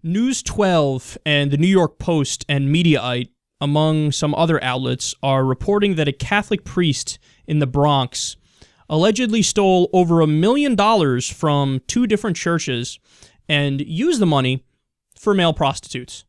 News 12 and the New York Post and Mediaite, among some other outlets, are reporting that a Catholic priest in the Bronx allegedly stole over $1 million from two different churches and used the money for male prostitutes.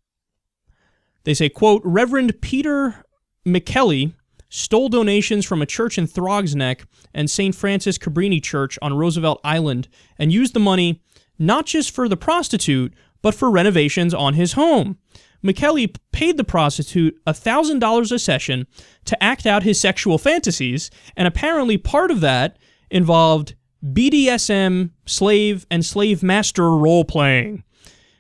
They say, quote, Reverend Peter McKelly stole donations from a church in Throgs Neck and St. Francis Cabrini Church on Roosevelt Island and used the money not just for the prostitute, but for renovations on his home. McKelly paid the prostitute $1,000 a session to act out his sexual fantasies, and apparently part of that involved BDSM, slave, and slave master role-playing.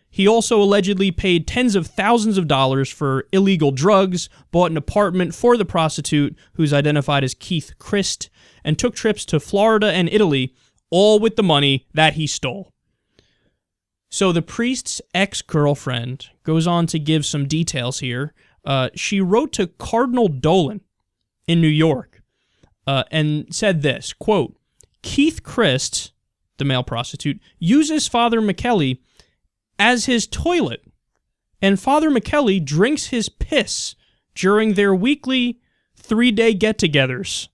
He also allegedly paid tens of thousands of dollars for illegal drugs, bought an apartment for the prostitute, who's identified as Keith Christ, and took trips to Florida and Italy, all with the money that he stole. So the priest's ex-girlfriend goes on to give some details here. She wrote to Cardinal Dolan in New York and said this, quote, Keith Christ, the male prostitute, uses Father McKelly as his toilet, and Father McKelly drinks his piss during their weekly 3-day get-togethers.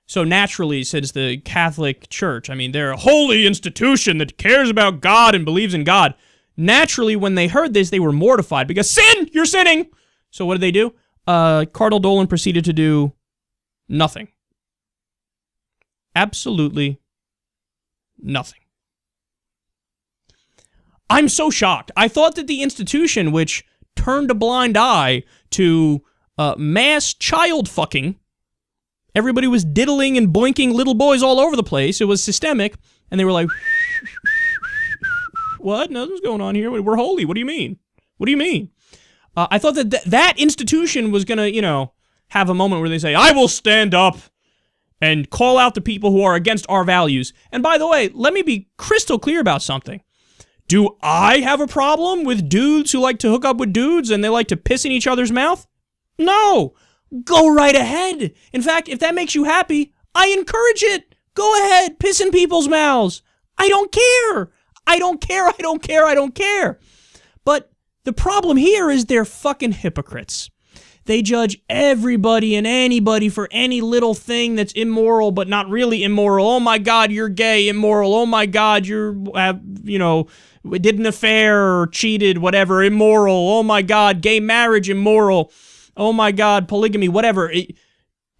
So naturally, says the Catholic Church, I mean, they're a holy institution that cares about God and believes in God. Naturally, when they heard this, they were mortified because sin! You're sinning! So what did they do? Cardinal Dolan proceeded to do nothing. Absolutely nothing. I'm so shocked. I thought that the institution, which turned a blind eye to mass child fucking, everybody was diddling and blinking little boys all over the place. It was systemic, and they were like, what? Nothing's going on here. We're holy. What do you mean? What do you mean? I thought that that institution was going to, have a moment where they say, I will stand up and call out the people who are against our values. And by the way, let me be crystal clear about something. Do I have a problem with dudes who like to hook up with dudes and they like to piss in each other's mouth? No. Go right ahead. In fact, if that makes you happy, I encourage it. Go ahead, piss in people's mouths. I don't care. I don't care. I don't care. I don't care. But the problem here is they're fucking hypocrites. They judge everybody and anybody for any little thing that's immoral, but not really immoral. Oh my God, you're gay, immoral. Oh my God, did an affair or cheated, whatever, immoral. Oh my God, gay marriage, immoral. Oh my God, polygamy, whatever.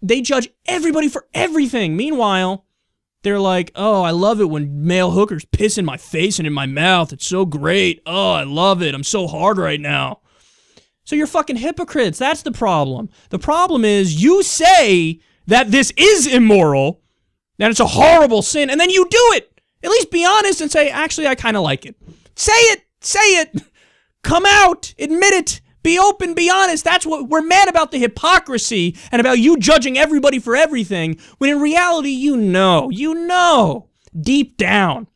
They judge everybody for everything. Meanwhile, they're like, oh, I love it when male hookers piss in my face and in my mouth. It's so great. Oh, I love it. I'm so hard right now. So you're fucking hypocrites. That's the problem. The problem is you say that this is immoral, that it's a horrible sin, and then you do it. At least be honest and say, actually, I kind of like it. Say it. Say it. Come out. Admit it. Be open, be honest. That's what we're mad about, the hypocrisy and about you judging everybody for everything, when in reality, you know, deep down.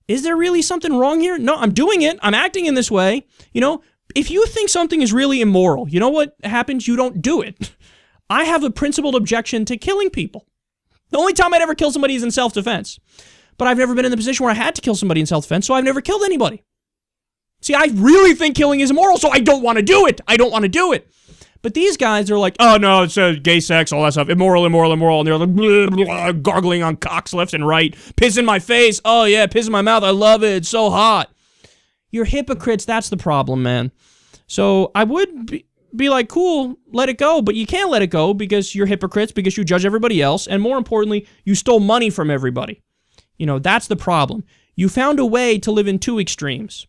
Is there really something wrong here? No, I'm doing it. I'm acting in this way. If you think something is really immoral, you know what happens? You don't do it. I have a principled objection to killing people. The only time I'd ever kill somebody is in self-defense. But I've never been in the position where I had to kill somebody in self-defense, so I've never killed anybody. See, I really think killing is immoral, so I don't want to do it. I don't want to do it. But these guys are like, oh, no, it's gay sex, all that stuff. Immoral, immoral, immoral. And they're like, blah, blah, blah, gargling on cocks left and right. Piss in my face. Oh, yeah, piss in my mouth. I love it. It's so hot. You're hypocrites. That's the problem, man. So I would be like, cool, let it go. But you can't let it go because you're hypocrites, because you judge everybody else. And more importantly, you stole money from everybody. That's the problem. You found a way to live in two extremes,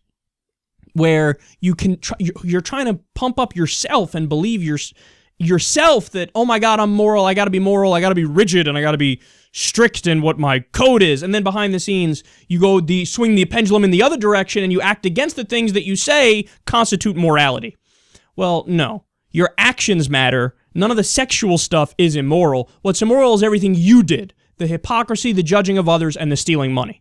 where you're trying to pump up yourself and believe yourself that, oh my God, I'm moral, I gotta be rigid, and I gotta be strict in what my code is. And then behind the scenes, you go swing the pendulum in the other direction and you act against the things that you say constitute morality. Well, no. Your actions matter. None of the sexual stuff is immoral. What's immoral is everything you did. The hypocrisy, the judging of others, and the stealing money.